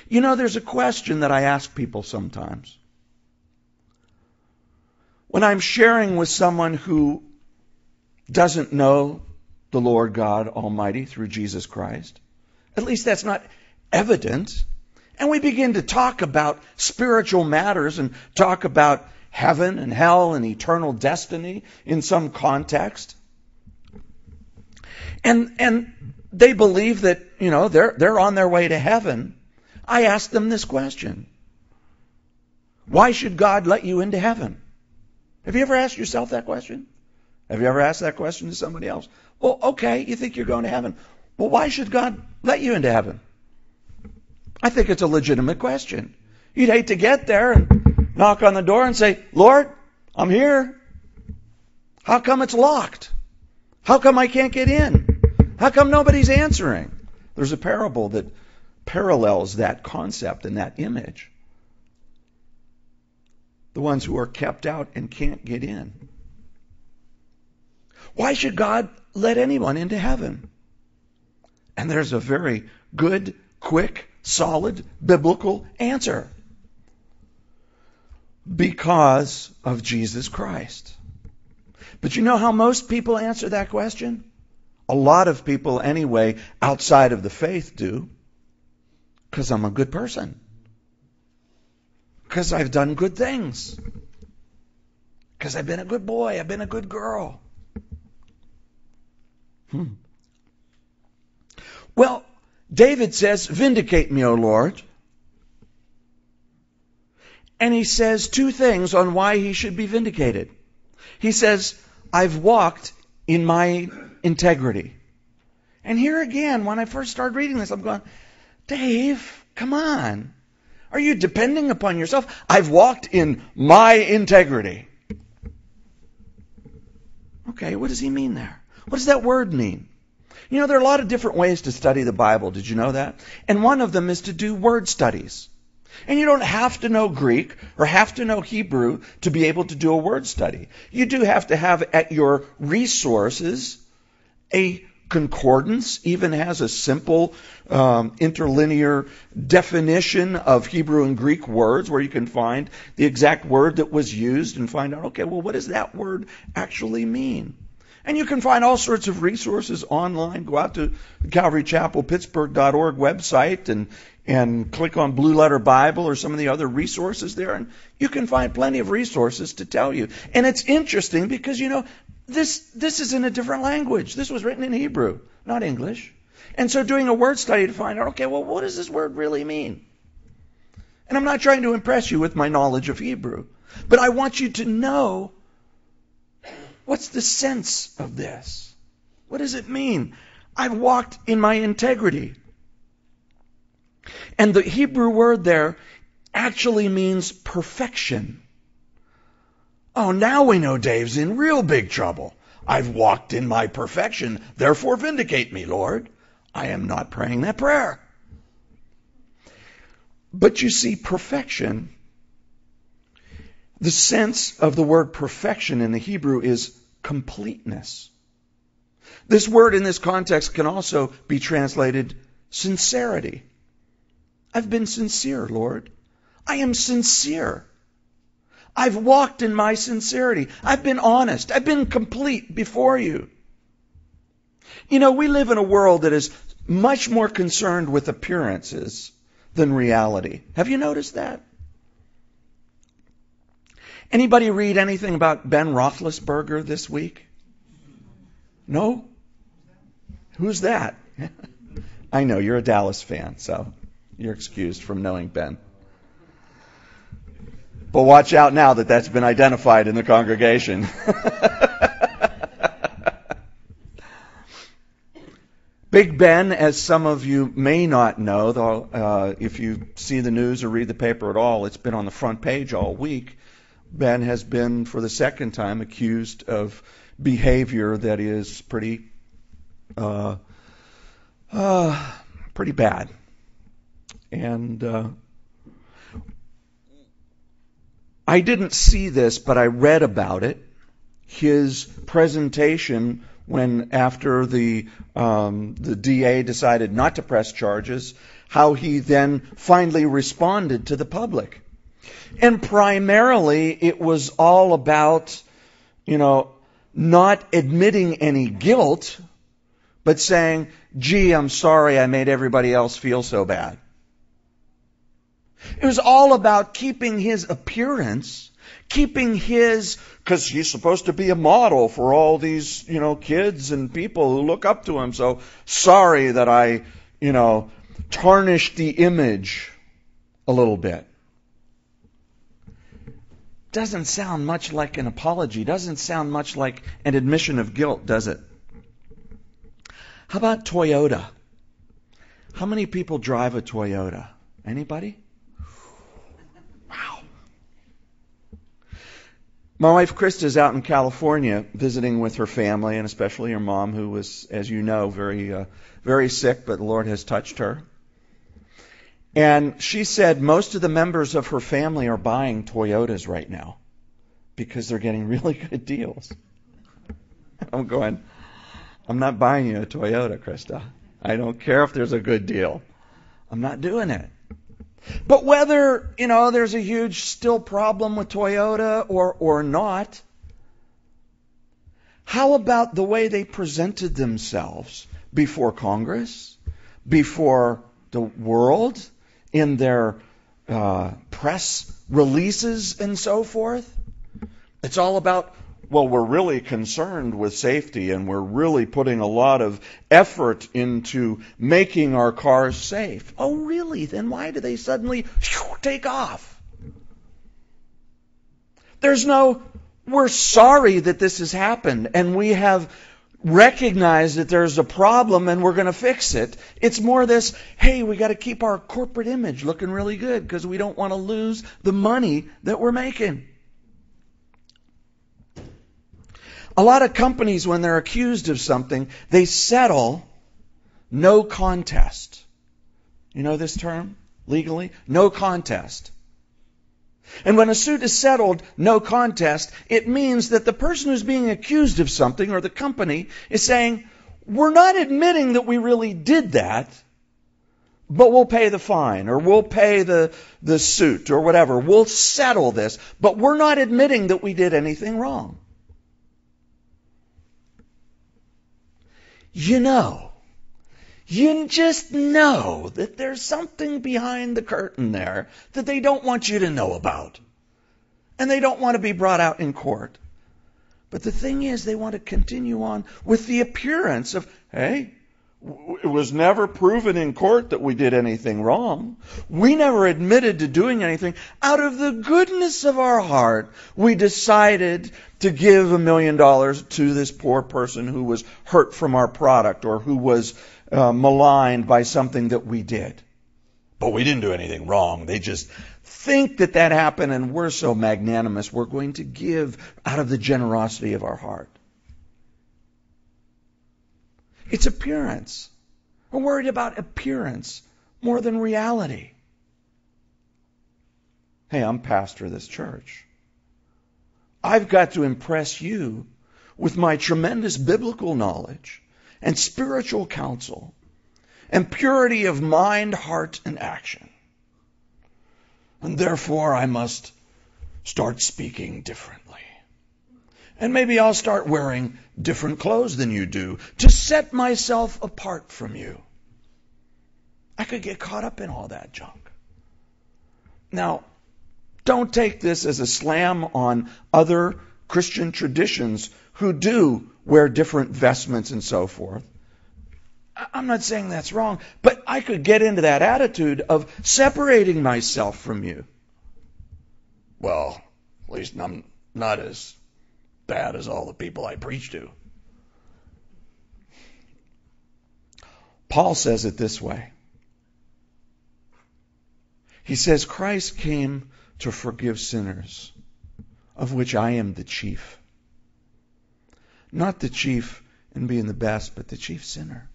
You know, there's a question that I ask people sometimes. When I'm sharing with someone who doesn't know the Lord God Almighty through Jesus Christ, at least that's not evident, and we begin to talk about spiritual matters and talk about heaven and hell and eternal destiny in some context, and they believe that, you know, they're on their way to heaven, I ask them this question: why should God let you into heaven? Have you ever asked yourself that question? Have you ever asked that question to somebody else? Well, okay, you think you're going to heaven. Well, why should God let you into heaven? I think it's a legitimate question. You'd hate to get there and knock on the door and say, Lord, I'm here. How come it's locked? How come I can't get in? How come nobody's answering? There's a parable that parallels that concept and that image. The ones who are kept out and can't get in. Why should God let anyone into heaven? And there's a very good, quick, solid, biblical answer. Because of Jesus Christ. But you know how most people answer that question? A lot of people anyway, outside of the faith, do. Because I'm a good person. Because I've done good things. Because I've been a good boy. I've been a good girl. Well, David says, vindicate me, O Lord. And he says two things on why he should be vindicated. He says, I've walked in my integrity. And here again, when I first started reading this, I'm going, Dave, come on. Are you depending upon yourself? I've walked in my integrity. Okay, what does he mean there? What does that word mean? You know, there are a lot of different ways to study the Bible. Did you know that? And one of them is to do word studies. And you don't have to know Greek or have to know Hebrew to be able to do a word study. You do have to have at your resources a concordance, even has a simple interlinear definition of Hebrew and Greek words where you can find the exact word that was used and find out, okay, well, what does that word actually mean? And you can find all sorts of resources online. Go out to the Calvary Chapel Pittsburgh.org website and click on Blue Letter Bible or some of the other resources there, and you can find plenty of resources to tell you. And it's interesting because, you know, this is in a different language. This was written in Hebrew, not English. And so doing a word study to find out, okay, well, what does this word really mean? And I'm not trying to impress you with my knowledge of Hebrew, but I want you to know, what's the sense of this? What does it mean? I've walked in my integrity. And the Hebrew word there actually means perfection. Oh, now we know Dave's in real big trouble. I've walked in my perfection, therefore vindicate me, Lord. I am not praying that prayer. But you see, perfection, the sense of the word perfection in the Hebrew is completeness. This word in this context can also be translated sincerity. I've been sincere, Lord. I am sincere. I've walked in my sincerity. I've been honest. I've been complete before you. You know, we live in a world that is much more concerned with appearances than reality. Have you noticed that? Anybody read anything about Ben Roethlisberger this week? No? Who's that? I know, you're a Dallas fan, so you're excused from knowing Ben. But watch out now that that's been identified in the congregation. Big Ben, as some of you may not know, though, if you see the news or read the paper at all, it's been on the front page all week. Ben has been, for the second time, accused of behavior that is pretty bad. And I didn't see this, but I read about it. His presentation when after the DA decided not to press charges, how he then finally responded to the public. And primarily it was all about, not admitting any guilt, but saying, gee, I'm sorry I made everybody else feel so bad. It was all about keeping his appearance, because he's supposed to be a model for all these, kids and people who look up to him. So sorry that I, tarnished the image a little bit. Doesn't sound much like an apology. Doesn't sound much like an admission of guilt, does it? How about Toyota? How many people drive a Toyota? Anybody? Wow. My wife Krista is out in California visiting with her family, and especially her mom, who was, as you know, very sick, but the Lord has touched her. And she said most of the members of her family are buying Toyotas right now because they're getting really good deals. I'm going, I'm not buying you a Toyota, Krista. I don't care if there's a good deal. I'm not doing it. But whether, there's a huge still problem with Toyota or not, how about the way they presented themselves before Congress, before the world, in their press releases and so forth? It's all about, well, we're really concerned with safety and we're really putting a lot of effort into making our cars safe. Oh, really? Then why do they suddenly take off? There's no, we're sorry that this has happened and we have recognized that there's a problem and we're going to fix it. It's more this, hey, we got to keep our corporate image looking really good because we don't want to lose the money that we're making. A lot of companies, when they're accused of something, they settle no contest. You know this term legally? No contest. And when a suit is settled, no contest, it means that the person who's being accused of something, or the company, is saying, we're not admitting that we really did that, but we'll pay the fine, or we'll pay the suit, or whatever. We'll settle this, but we're not admitting that we did anything wrong. You just know that there's something behind the curtain there that they don't want you to know about. And they don't want to be brought out in court. But the thing is, they want to continue on with the appearance of, hey, it was never proven in court that we did anything wrong. We never admitted to doing anything. Out of the goodness of our heart, we decided to give $1 million to this poor person who was hurt from our product or who was maligned by something that we did. But we didn't do anything wrong. They just think that happened, and we're so magnanimous, we're going to give out of the generosity of our heart. It's appearance. We're worried about appearance more than reality. Hey, I'm pastor of this church. I've got to impress you with my tremendous biblical knowledge and spiritual counsel and purity of mind, heart, and action. And therefore, I must start speaking differently. And maybe I'll start wearing different clothes than you do to set myself apart from you. I could get caught up in all that junk. Now, don't take this as a slam on other Christian traditions who do wear different vestments and so forth. I'm not saying that's wrong, but I could get into that attitude of separating myself from you. Well, at least I'm not as bad as all the people I preach to. Paul says it this way. He says, Christ came to forgive sinners, of which I am the chief. Not the chief in being the best, but the chief sinner.